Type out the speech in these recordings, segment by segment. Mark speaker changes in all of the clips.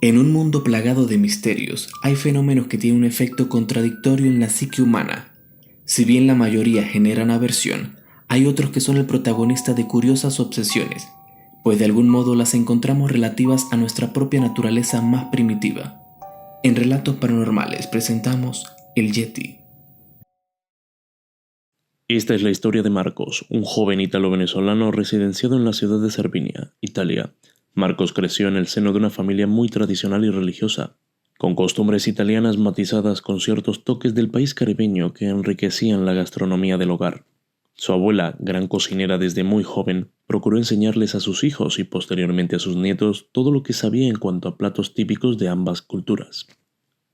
Speaker 1: En un mundo plagado de misterios, hay fenómenos que tienen un efecto contradictorio en la psique humana. Si bien la mayoría generan aversión, hay otros que son el protagonista de curiosas obsesiones, pues de algún modo las encontramos relativas a nuestra propia naturaleza más primitiva. En Relatos Paranormales presentamos El Yeti.
Speaker 2: Esta es la historia de Marcos, un joven italo-venezolano residenciado en la ciudad de Cervinia, Italia. Marcos creció en el seno de una familia muy tradicional y religiosa, con costumbres italianas matizadas con ciertos toques del país caribeño que enriquecían la gastronomía del hogar. Su abuela, gran cocinera desde muy joven, procuró enseñarles a sus hijos y posteriormente a sus nietos todo lo que sabía en cuanto a platos típicos de ambas culturas.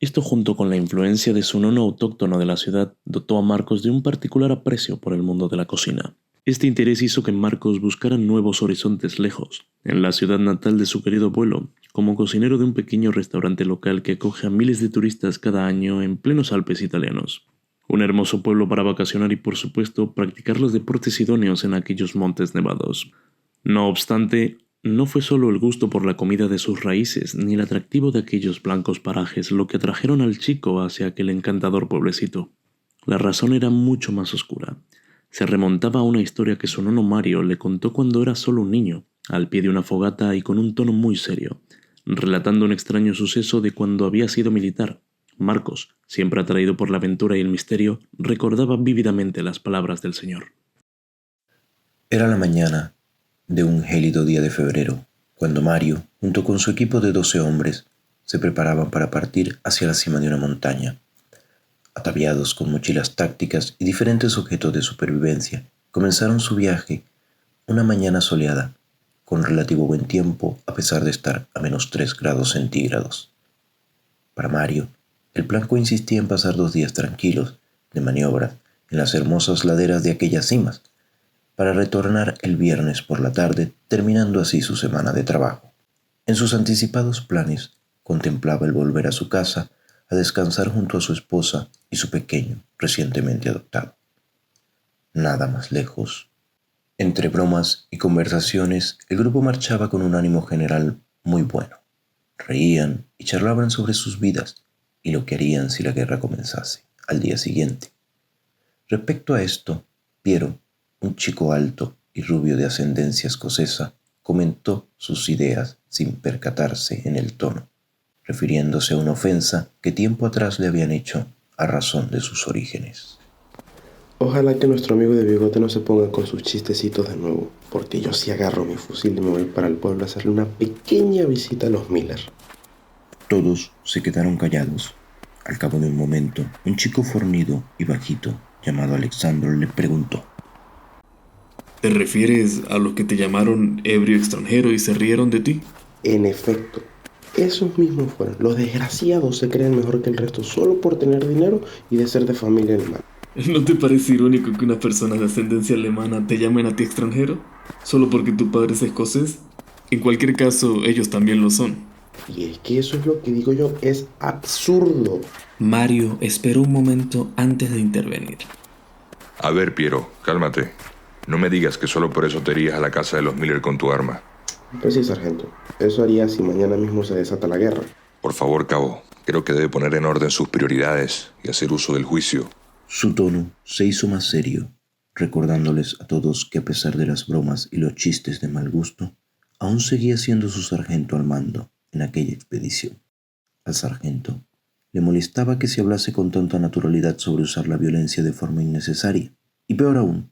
Speaker 2: Esto, junto con la influencia de su nono autóctono de la ciudad, dotó a Marcos de un particular aprecio por el mundo de la cocina. Este interés hizo que Marcos buscara nuevos horizontes lejos, en la ciudad natal de su querido abuelo, como cocinero de un pequeño restaurante local que acoge a miles de turistas cada año en plenos Alpes italianos. Un hermoso pueblo para vacacionar y, por supuesto, practicar los deportes idóneos en aquellos montes nevados. No obstante, no fue solo el gusto por la comida de sus raíces, ni el atractivo de aquellos blancos parajes lo que atrajeron al chico hacia aquel encantador pueblecito. La razón era mucho más oscura. Se remontaba a una historia que su nono Mario le contó cuando era solo un niño, al pie de una fogata y con un tono muy serio, relatando un extraño suceso de cuando había sido militar. Marcos, siempre atraído por la aventura y el misterio, recordaba vívidamente las palabras del señor.
Speaker 3: Era la mañana de un gélido día de febrero, cuando Mario, junto con su equipo de 12 hombres, se preparaban para partir hacia la cima de una montaña. Ataviados con mochilas tácticas y diferentes objetos de supervivencia, comenzaron su viaje una mañana soleada, con relativo buen tiempo a pesar de estar a -3 grados centígrados. Para Mario, el plan consistía en pasar 2 días tranquilos de maniobra en las hermosas laderas de aquellas cimas, para retornar el viernes por la tarde, terminando así su semana de trabajo. En sus anticipados planes, contemplaba el volver a su casa a descansar junto a su esposa y su pequeño, recientemente adoptado. Nada más lejos. Entre bromas y conversaciones, el grupo marchaba con un ánimo general muy bueno. Reían y charlaban sobre sus vidas y lo que harían si la guerra comenzase al día siguiente. Respecto a esto, Piero, un chico alto y rubio de ascendencia escocesa, comentó sus ideas sin percatarse en el tono, refiriéndose a una ofensa que tiempo atrás le habían hecho a razón de sus orígenes.
Speaker 4: Ojalá que nuestro amigo de bigote no se ponga con sus chistecitos de nuevo, porque yo sí agarro mi fusil y me voy para el pueblo a hacerle una pequeña visita a los Miller.
Speaker 3: Todos se quedaron callados. Al cabo de un momento, un chico fornido y bajito, llamado Alexandro, le preguntó:
Speaker 1: ¿Te refieres a los que te llamaron ebrio extranjero y se rieron de ti?
Speaker 4: En efecto, esos mismos fueron. Los desgraciados se creen mejor que el resto solo por tener dinero y de ser de familia alemana.
Speaker 1: ¿No te parece irónico que unas personas de ascendencia alemana te llamen a ti extranjero? ¿Solo porque tu padre es escocés? En cualquier caso, ellos también lo son.
Speaker 4: Y es que eso es lo que digo yo, es absurdo.
Speaker 1: Mario esperó un momento antes de intervenir.
Speaker 5: A ver, Piero, cálmate. No me digas que solo por eso te irías a la casa de los Miller con tu arma.
Speaker 4: Pues sí, sargento, eso haría si mañana mismo se desata la guerra.
Speaker 5: Por favor, cabo, creo que debe poner en orden sus prioridades y hacer uso del juicio.
Speaker 3: Su tono se hizo más serio, recordándoles a todos que a pesar de las bromas y los chistes de mal gusto, aún seguía siendo su sargento al mando en aquella expedición. Al sargento le molestaba que se hablase con tanta naturalidad sobre usar la violencia de forma innecesaria, y peor aún,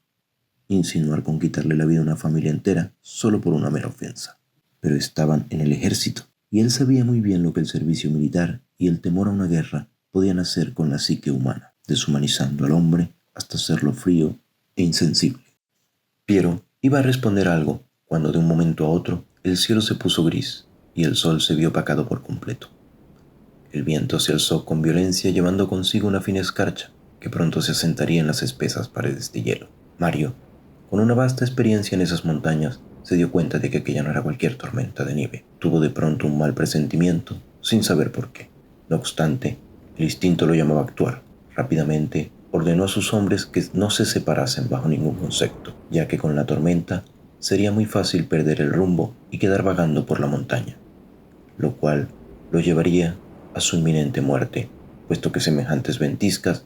Speaker 3: insinuar con quitarle la vida a una familia entera solo por una mera ofensa. Pero estaban en el ejército, y él sabía muy bien lo que el servicio militar y el temor a una guerra podían hacer con la psique humana, deshumanizando al hombre hasta hacerlo frío e insensible. Piero iba a responder algo cuando de un momento a otro el cielo se puso gris y el sol se vio opacado por completo. El viento se alzó con violencia llevando consigo una fina escarcha que pronto se asentaría en las espesas paredes de hielo. Mario, con una vasta experiencia en esas montañas, se dio cuenta de que aquella no era cualquier tormenta de nieve. Tuvo de pronto un mal presentimiento, sin saber por qué. No obstante, el instinto lo llamaba a actuar. Rápidamente ordenó a sus hombres que no se separasen bajo ningún concepto, ya que con la tormenta sería muy fácil perder el rumbo y quedar vagando por la montaña, lo cual lo llevaría a su inminente muerte, puesto que semejantes ventiscas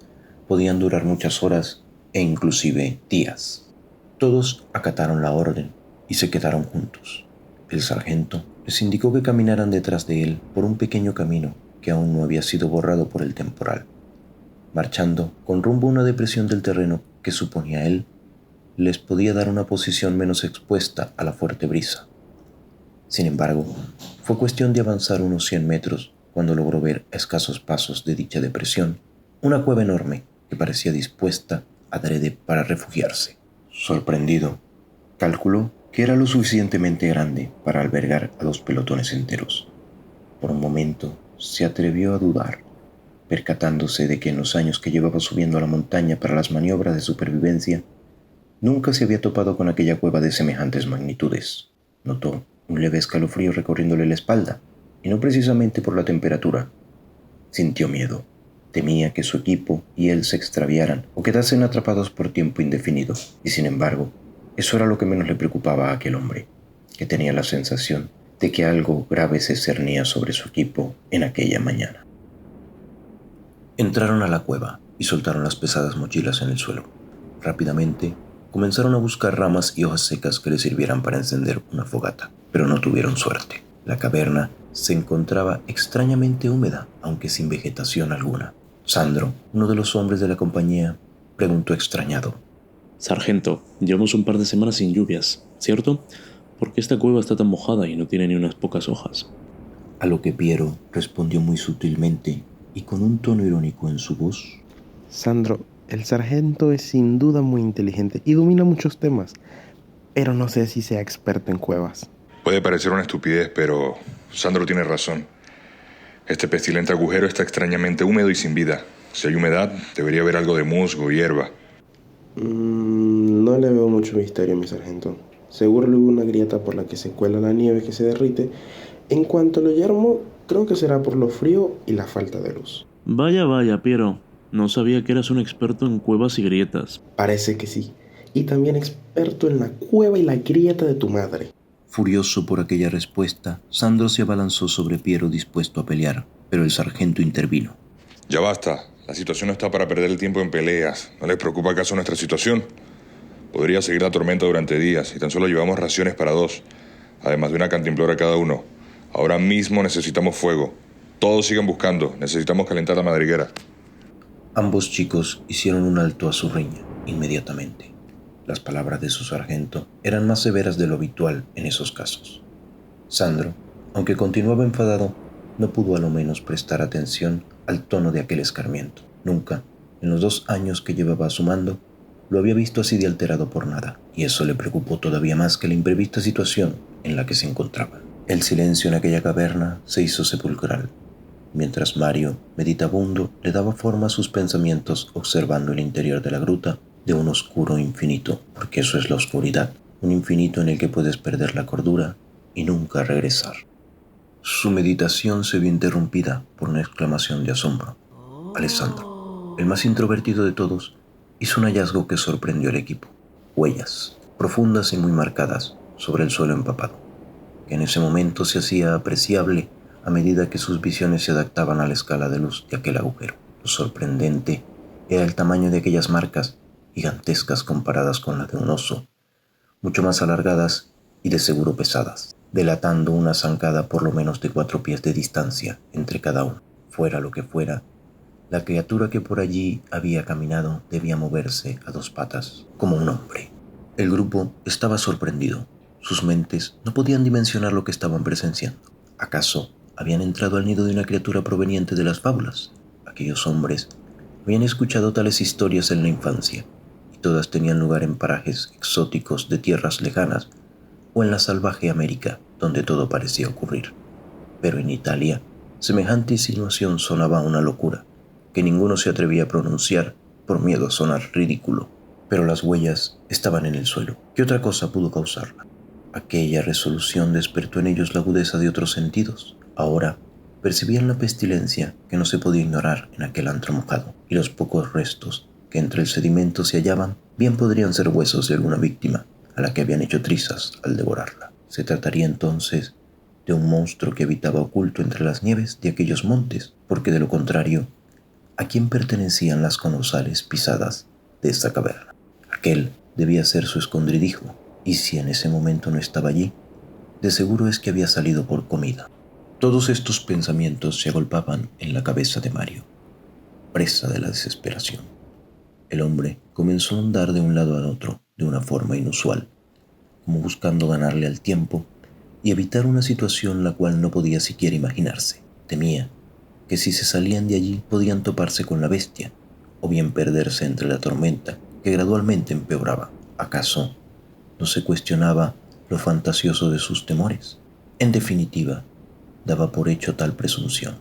Speaker 3: podían durar muchas horas e inclusive días. Todos acataron la orden y se quedaron juntos. El sargento les indicó que caminaran detrás de él por un pequeño camino que aún no había sido borrado por el temporal. Marchando con rumbo a una depresión del terreno que suponía él, les podía dar una posición menos expuesta a la fuerte brisa. Sin embargo, fue cuestión de avanzar unos 100 metros cuando logró ver a escasos pasos de dicha depresión una cueva enorme que parecía dispuesta adrede para refugiarse. Sorprendido, calculó que era lo suficientemente grande para albergar a 2 pelotones enteros. Por un momento se atrevió a dudar, percatándose de que en los años que llevaba subiendo a la montaña para las maniobras de supervivencia, nunca se había topado con aquella cueva de semejantes magnitudes. Notó un leve escalofrío recorriéndole la espalda, y no precisamente por la temperatura. Sintió miedo. Temía que su equipo y él se extraviaran o quedasen atrapados por tiempo indefinido, y sin embargo, eso era lo que menos le preocupaba a aquel hombre, que tenía la sensación de que algo grave se cernía sobre su equipo en aquella mañana. Entraron a la cueva y soltaron las pesadas mochilas en el suelo. Rápidamente, comenzaron a buscar ramas y hojas secas que les sirvieran para encender una fogata, pero no tuvieron suerte. La caverna se encontraba extrañamente húmeda, aunque sin vegetación alguna. Sandro, uno de los hombres de la compañía, preguntó extrañado:
Speaker 2: Sargento, llevamos un par de semanas sin lluvias, ¿cierto? ¿Por qué esta cueva está tan mojada y no tiene ni unas pocas hojas?
Speaker 3: A lo que Piero respondió muy sutilmente y con un tono irónico en su voz:
Speaker 4: Sandro, el sargento es sin duda muy inteligente y domina muchos temas, pero no sé si sea experto en cuevas.
Speaker 5: Puede parecer una estupidez, pero Sandro tiene razón. Este pestilente agujero está extrañamente húmedo y sin vida. Si hay humedad, debería haber algo de musgo y hierba.
Speaker 4: No le veo mucho misterio, mi sargento. Seguro hubo una grieta por la que se cuela la nieve que se derrite. En cuanto a lo yermo, creo que será por lo frío y la falta de luz.
Speaker 2: Vaya, Piero. No sabía que eras un experto en cuevas y grietas.
Speaker 4: Parece que sí. Y también experto en la cueva y la grieta de tu madre.
Speaker 3: Furioso por aquella respuesta, Sandro se abalanzó sobre Piero dispuesto a pelear, pero el sargento intervino.
Speaker 5: Ya basta. La situación no está para perder el tiempo en peleas. ¿No les preocupa acaso nuestra situación? Podría seguir la tormenta durante días y tan solo llevamos raciones para 2, además de una cantimplora cada uno. Ahora mismo necesitamos fuego. Todos sigan buscando. Necesitamos calentar la madriguera.
Speaker 3: Ambos chicos hicieron un alto a su riña inmediatamente. Las palabras de su sargento eran más severas de lo habitual en esos casos. Sandro, aunque continuaba enfadado, no pudo a lo menos prestar atención al tono de aquel escarmiento. Nunca, en los 2 años que llevaba a su mando, lo había visto así de alterado por nada, y eso le preocupó todavía más que la imprevista situación en la que se encontraba. El silencio en aquella caverna se hizo sepulcral, mientras Mario, meditabundo, le daba forma a sus pensamientos observando el interior de la gruta de un oscuro infinito, porque eso es la oscuridad, un infinito en el que puedes perder la cordura y nunca regresar. Su meditación se vio interrumpida por una exclamación de asombro. Alessandro, el más introvertido de todos, hizo un hallazgo que sorprendió al equipo: huellas, profundas y muy marcadas, sobre el suelo empapado, que en ese momento se hacía apreciable a medida que sus visiones se adaptaban a la escala de luz de aquel agujero. Lo sorprendente era el tamaño de aquellas marcas, gigantescas comparadas con las de un oso, mucho más alargadas y de seguro pesadas, delatando una zancada por lo menos de 4 pies de distancia entre cada uno. Fuera lo que fuera, la criatura que por allí había caminado debía moverse a 2 patas, como un hombre. El grupo estaba sorprendido. Sus mentes no podían dimensionar lo que estaban presenciando. ¿Acaso habían entrado al nido de una criatura proveniente de las fábulas? Aquellos hombres habían escuchado tales historias en la infancia, y todas tenían lugar en parajes exóticos de tierras lejanas o en la salvaje América, donde todo parecía ocurrir. Pero en Italia, semejante insinuación sonaba una locura que ninguno se atrevía a pronunciar por miedo a sonar ridículo. Pero las huellas estaban en el suelo. ¿Qué otra cosa pudo causarla? Aquella resolución despertó en ellos la agudeza de otros sentidos. Ahora percibían la pestilencia que no se podía ignorar en aquel antro mojado, y los pocos restos que entre el sedimento se hallaban bien podrían ser huesos de alguna víctima a la que habían hecho trizas al devorarla. Se trataría entonces de un monstruo que habitaba oculto entre las nieves de aquellos montes, porque de lo contrario, ¿a quién pertenecían las colosales pisadas de esta caverna? Aquel debía ser su escondrijo, y si en ese momento no estaba allí, de seguro es que había salido por comida. Todos estos pensamientos se agolpaban en la cabeza de Mario, presa de la desesperación. El hombre comenzó a andar de un lado al otro de una forma inusual, como buscando ganarle al tiempo y evitar una situación la cual no podía siquiera imaginarse. Temía que si se salían de allí podían toparse con la bestia, o bien perderse entre la tormenta que gradualmente empeoraba. ¿Acaso no se cuestionaba lo fantasioso de sus temores? En definitiva, daba por hecho tal presunción.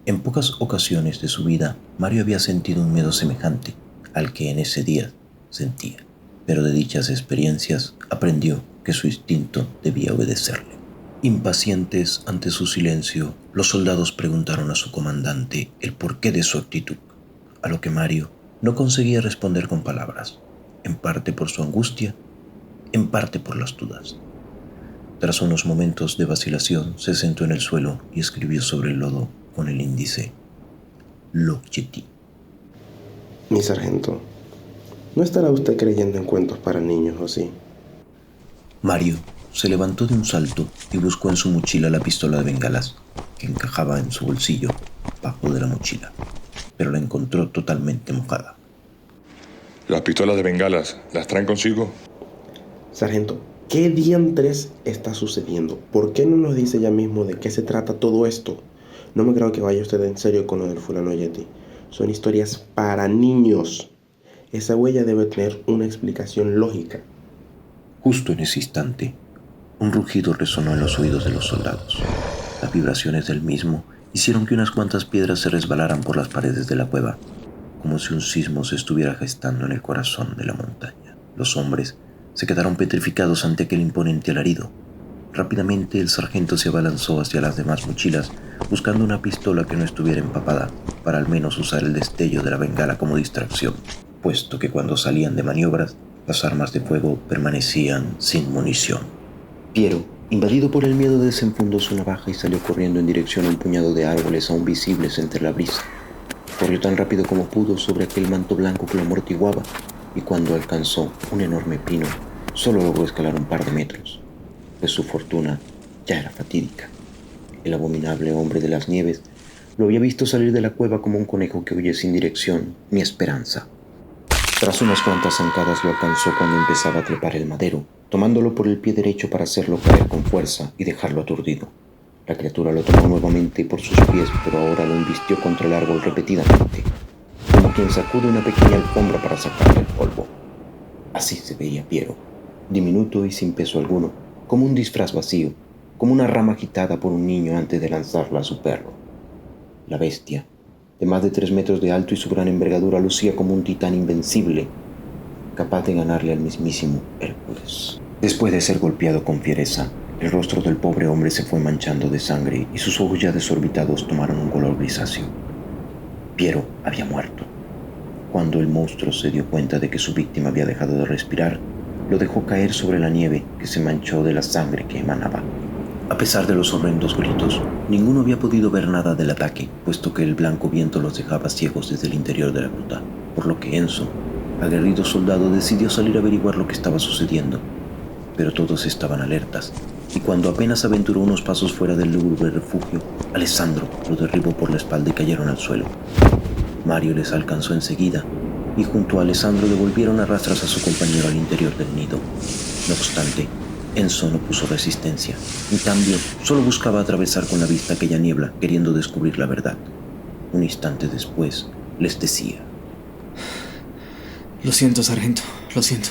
Speaker 3: En pocas ocasiones de su vida, Mario había sentido un miedo semejante al que en ese día sentía, pero de dichas experiencias aprendió que su instinto debía obedecerle. Impacientes ante su silencio, los soldados preguntaron a su comandante el porqué de su actitud, a lo que Mario no conseguía responder con palabras, en parte por su angustia, en parte por las dudas. Tras unos momentos de vacilación, se sentó en el suelo y escribió sobre el lodo con el índice: Lokcheti.
Speaker 4: Mi sargento, ¿no estará usted creyendo en cuentos para niños o sí?
Speaker 3: Mario se levantó de un salto y buscó en su mochila la pistola de bengalas, que encajaba en su bolsillo bajo de la mochila, pero la encontró totalmente mojada.
Speaker 5: ¿Las pistolas de bengalas las traen consigo?
Speaker 4: Sargento, ¿qué diantres está sucediendo? ¿Por qué no nos dice ya mismo de qué se trata todo esto? No me creo que vaya usted en serio con lo del fulano Yeti. Son historias para niños. Esa huella debe tener una explicación lógica.
Speaker 3: Justo en ese instante, un rugido resonó en los oídos de los soldados. Las vibraciones del mismo hicieron que unas cuantas piedras se resbalaran por las paredes de la cueva, como si un sismo se estuviera gestando en el corazón de la montaña. Los hombres se quedaron petrificados ante aquel imponente alarido. Rápidamente el sargento se abalanzó hacia las demás mochilas, buscando una pistola que no estuviera empapada, para al menos usar el destello de la bengala como distracción, puesto que cuando salían de maniobras, las armas de fuego permanecían sin munición. Piero, invadido por el miedo, desenfundó su navaja y salió corriendo en dirección a un puñado de árboles aún visibles entre la brisa. Corrió tan rápido como pudo sobre aquel manto blanco que lo amortiguaba, y cuando alcanzó un enorme pino, solo logró escalar un par de metros, pues su fortuna ya era fatídica. El abominable hombre de las nieves lo había visto salir de la cueva como un conejo que huye sin dirección ni esperanza. Tras unas cuantas zancadas lo alcanzó cuando empezaba a trepar el madero, tomándolo por el pie derecho para hacerlo caer con fuerza y dejarlo aturdido. La criatura lo tomó nuevamente por sus pies, pero ahora lo embistió contra el árbol repetidamente, como quien sacude una pequeña alfombra para sacarle el polvo. Así se veía Piero, diminuto y sin peso alguno, como un disfraz vacío, como una rama agitada por un niño antes de lanzarla a su perro. La bestia, de más de 3 metros de alto y su gran envergadura, lucía como un titán invencible, capaz de ganarle al mismísimo Hércules. Después de ser golpeado con fiereza, el rostro del pobre hombre se fue manchando de sangre y sus ojos ya desorbitados tomaron un color grisáceo. Piero había muerto. Cuando el monstruo se dio cuenta de que su víctima había dejado de respirar, lo dejó caer sobre la nieve que se manchó de la sangre que emanaba. A pesar de los horrendos gritos, ninguno había podido ver nada del ataque, puesto que el blanco viento los dejaba ciegos desde el interior de la gruta, por lo que Enzo, aguerrido soldado, decidió salir a averiguar lo que estaba sucediendo. Pero todos estaban alertas, y cuando apenas aventuró unos pasos fuera del lúgubre refugio, Alessandro lo derribó por la espalda y cayeron al suelo. Mario les alcanzó enseguida, y junto a Alessandro devolvieron a rastras a su compañero al interior del nido. No obstante, Enzo no puso resistencia. En cambio, solo buscaba atravesar con la vista aquella niebla, queriendo descubrir la verdad. Un instante después, les decía:
Speaker 1: Lo siento, sargento, lo siento.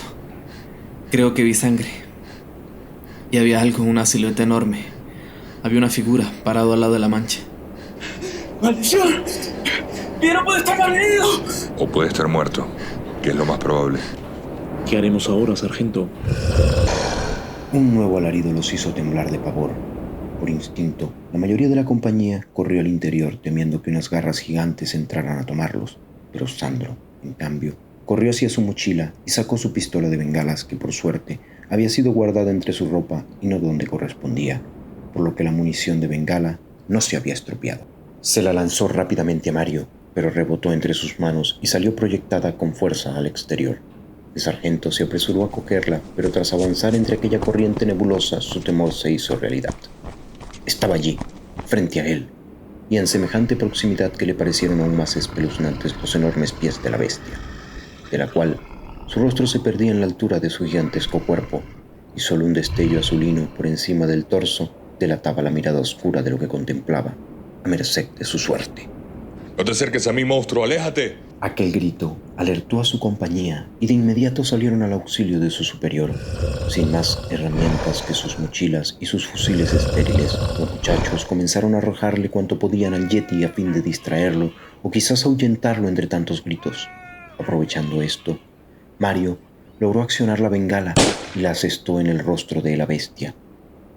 Speaker 1: Creo que vi sangre. Y había algo, una silueta enorme. Había una figura parado al lado de la mancha. ¡Maldición! ¡Piero puede estar malherido!
Speaker 5: O puede estar muerto, que es lo más probable.
Speaker 2: ¿Qué haremos ahora, sargento?
Speaker 3: Un nuevo alarido los hizo temblar de pavor. Por instinto, la mayoría de la compañía corrió al interior temiendo que unas garras gigantes entraran a tomarlos. Pero Sandro, en cambio, corrió hacia su mochila y sacó su pistola de bengalas que, por suerte, había sido guardada entre su ropa y no donde correspondía. por lo que la munición de bengala no se había estropeado. Se la lanzó rápidamente a Mario, pero rebotó entre sus manos y salió proyectada con fuerza al exterior. El sargento se apresuró a cogerla, pero tras avanzar entre aquella corriente nebulosa, su temor se hizo realidad. Estaba allí, frente a él, y en semejante proximidad que le parecieron aún más espeluznantes los enormes pies de la bestia, de la cual su rostro se perdía en la altura de su gigantesco cuerpo, y solo un destello azulino por encima del torso delataba la mirada oscura de lo que contemplaba, a merced de su suerte.
Speaker 5: ¡No te acerques a mí, monstruo! ¡Aléjate!
Speaker 3: Aquel grito alertó a su compañía y de inmediato salieron al auxilio de su superior. Sin más herramientas que sus mochilas y sus fusiles estériles, los muchachos comenzaron a arrojarle cuanto podían al yeti a fin de distraerlo o quizás ahuyentarlo entre tantos gritos. Aprovechando esto, Mario logró accionar la bengala y la asestó en el rostro de la bestia.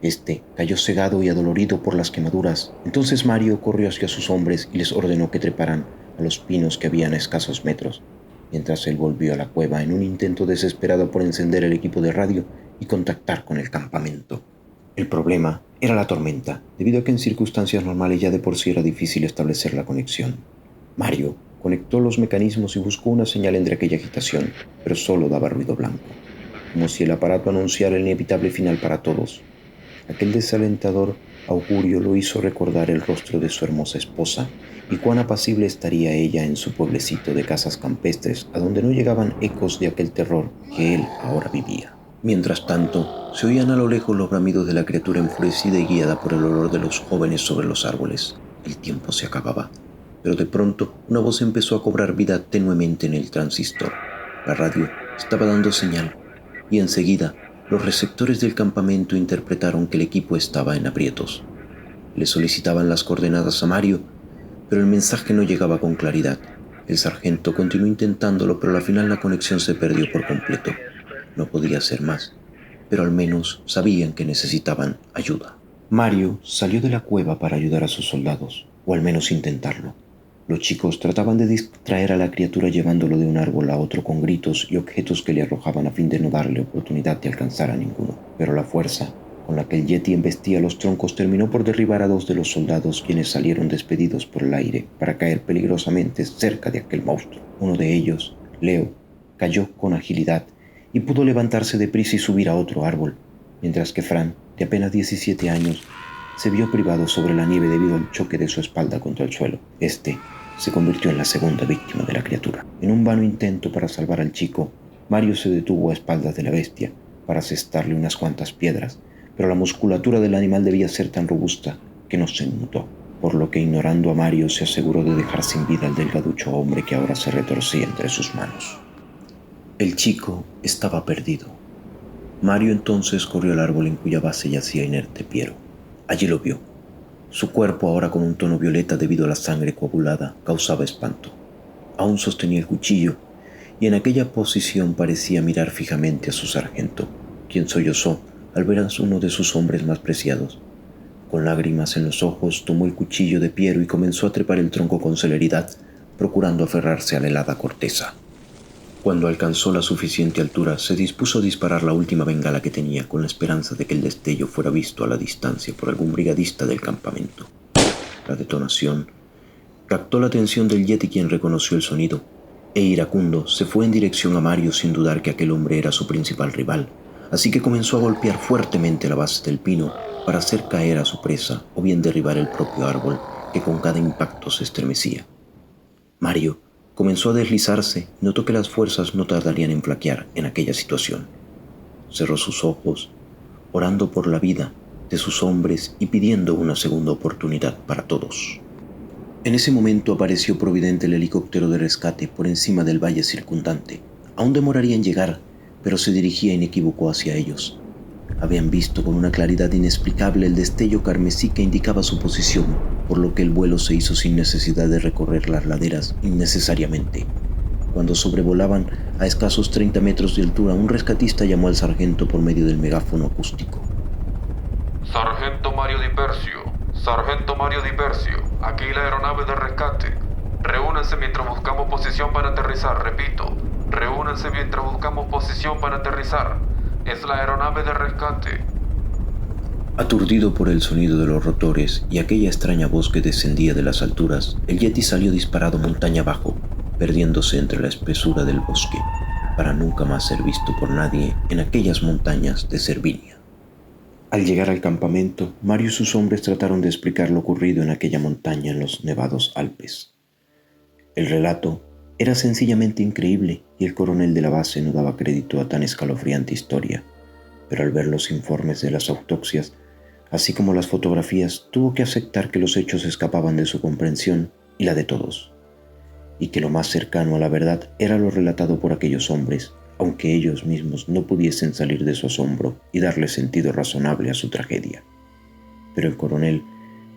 Speaker 3: Este cayó cegado y adolorido por las quemaduras. Entonces Mario corrió hacia sus hombres y les ordenó que treparan a los pinos que habían a escasos metros, mientras él volvió a la cueva en un intento desesperado por encender el equipo de radio y contactar con el campamento. El problema era la tormenta, debido a que en circunstancias normales ya de por sí era difícil establecer la conexión. Mario conectó los mecanismos y buscó una señal entre aquella agitación, pero solo daba ruido blanco, como si el aparato anunciara el inevitable final para todos. Aquel desalentador augurio lo hizo recordar el rostro de su hermosa esposa y cuán apacible estaría ella en su pueblecito de casas campestres a donde no llegaban ecos de aquel terror que él ahora vivía. Mientras tanto, se oían a lo lejos los bramidos de la criatura enfurecida y guiada por el olor de los jóvenes sobre los árboles. El tiempo se acababa, pero de pronto una voz empezó a cobrar vida tenuemente en el transistor. La radio estaba dando señal y enseguida los receptores del campamento interpretaron que el equipo estaba en aprietos. Le solicitaban las coordenadas a Mario, pero el mensaje no llegaba con claridad. El sargento continuó intentándolo, pero al final la conexión se perdió por completo. No podía ser más, pero al menos sabían que necesitaban ayuda. Mario salió de la cueva para ayudar a sus soldados, o al menos intentarlo. Los chicos trataban de distraer a la criatura llevándolo de un árbol a otro con gritos y objetos que le arrojaban a fin de no darle oportunidad de alcanzar a ninguno. Pero la fuerza con la que el yeti embestía los troncos terminó por derribar a 2 de los soldados, quienes salieron despedidos por el aire para caer peligrosamente cerca de aquel monstruo. Uno de ellos, Leo, cayó con agilidad y pudo levantarse deprisa y subir a otro árbol, mientras que Fran, de apenas 17 años, se vio privado sobre la nieve debido al choque de su espalda contra el suelo. Este se convirtió en la segunda víctima de la criatura. En un vano intento para salvar al chico, Mario se detuvo a espaldas de la bestia para asestarle unas cuantas piedras, pero la musculatura del animal debía ser tan robusta que no se inmutó, por lo que ignorando a Mario se aseguró de dejar sin vida al delgaducho hombre que ahora se retorcía entre sus manos. El chico estaba perdido. Mario entonces corrió al árbol en cuya base yacía inerte Piero. Allí lo vio. Su cuerpo, ahora con un tono violeta debido a la sangre coagulada, causaba espanto. Aún sostenía el cuchillo y en aquella posición parecía mirar fijamente a su sargento, quien sollozó al ver a uno de sus hombres más preciados. Con lágrimas en los ojos, tomó el cuchillo de Piero y comenzó a trepar el tronco con celeridad, procurando aferrarse a la helada corteza. Cuando alcanzó la suficiente altura, se dispuso a disparar la última bengala que tenía, con la esperanza de que el destello fuera visto a la distancia por algún brigadista del campamento. La detonación captó la atención del yeti, quien reconoció el sonido, e iracundo se fue en dirección a Mario sin dudar que aquel hombre era su principal rival, así que comenzó a golpear fuertemente la base del pino para hacer caer a su presa o bien derribar el propio árbol, que con cada impacto se estremecía. Mario comenzó a deslizarse y notó que las fuerzas no tardarían en flaquear en aquella situación. Cerró sus ojos, orando por la vida de sus hombres y pidiendo una segunda oportunidad para todos. En ese momento apareció providente el helicóptero de rescate por encima del valle circundante. Aún demoraría en llegar, pero se dirigía inequívoco hacia ellos. Habían visto con una claridad inexplicable el destello carmesí que indicaba su posición, por lo que el vuelo se hizo sin necesidad de recorrer las laderas innecesariamente. Cuando sobrevolaban a escasos 30 metros de altura, un rescatista llamó al sargento por medio del megáfono acústico.
Speaker 6: Sargento Mario Di Persio, Sargento Mario Di Persio, aquí la aeronave de rescate. Reúnanse mientras buscamos posición para aterrizar, repito. Reúnanse mientras buscamos posición para aterrizar. Es la aeronave de rescate.
Speaker 3: Aturdido por el sonido de los rotores y aquella extraña voz que descendía de las alturas, el Yeti salió disparado montaña abajo, perdiéndose entre la espesura del bosque, para nunca más ser visto por nadie en aquellas montañas de Cervinia. Al llegar al campamento, Mario y sus hombres trataron de explicar lo ocurrido en aquella montaña en los nevados Alpes. El relato era sencillamente increíble y el coronel de la base no daba crédito a tan escalofriante historia, pero al ver los informes de las autopsias, así como las fotografías, tuvo que aceptar que los hechos escapaban de su comprensión y la de todos, y que lo más cercano a la verdad era lo relatado por aquellos hombres, aunque ellos mismos no pudiesen salir de su asombro y darle sentido razonable a su tragedia. Pero el coronel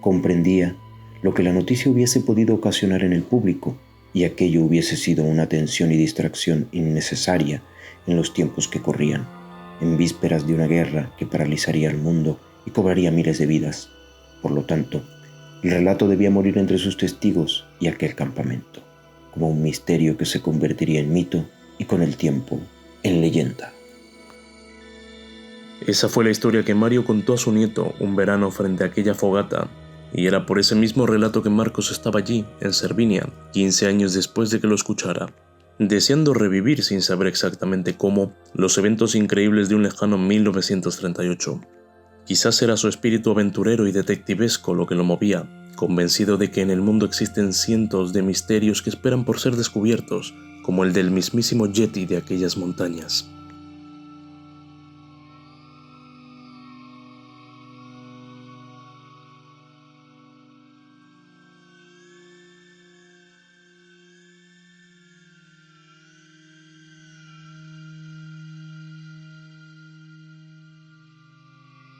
Speaker 3: comprendía lo que la noticia hubiese podido ocasionar en el público, y aquello hubiese sido una tensión y distracción innecesaria en los tiempos que corrían, en vísperas de una guerra que paralizaría el mundo y cobraría miles de vidas. Por lo tanto, el relato debía morir entre sus testigos y aquel campamento, como un misterio que se convertiría en mito y con el tiempo en leyenda.
Speaker 2: Esa fue la historia que Mario contó a su nieto un verano frente a aquella fogata, y era por ese mismo relato que Marcos estaba allí, en Cervinia, 15 años después de que lo escuchara, deseando revivir sin saber exactamente cómo los eventos increíbles de un lejano 1938. Quizás era su espíritu aventurero y detectivesco lo que lo movía, convencido de que en el mundo existen cientos de misterios que esperan por ser descubiertos, como el del mismísimo Yeti de aquellas montañas.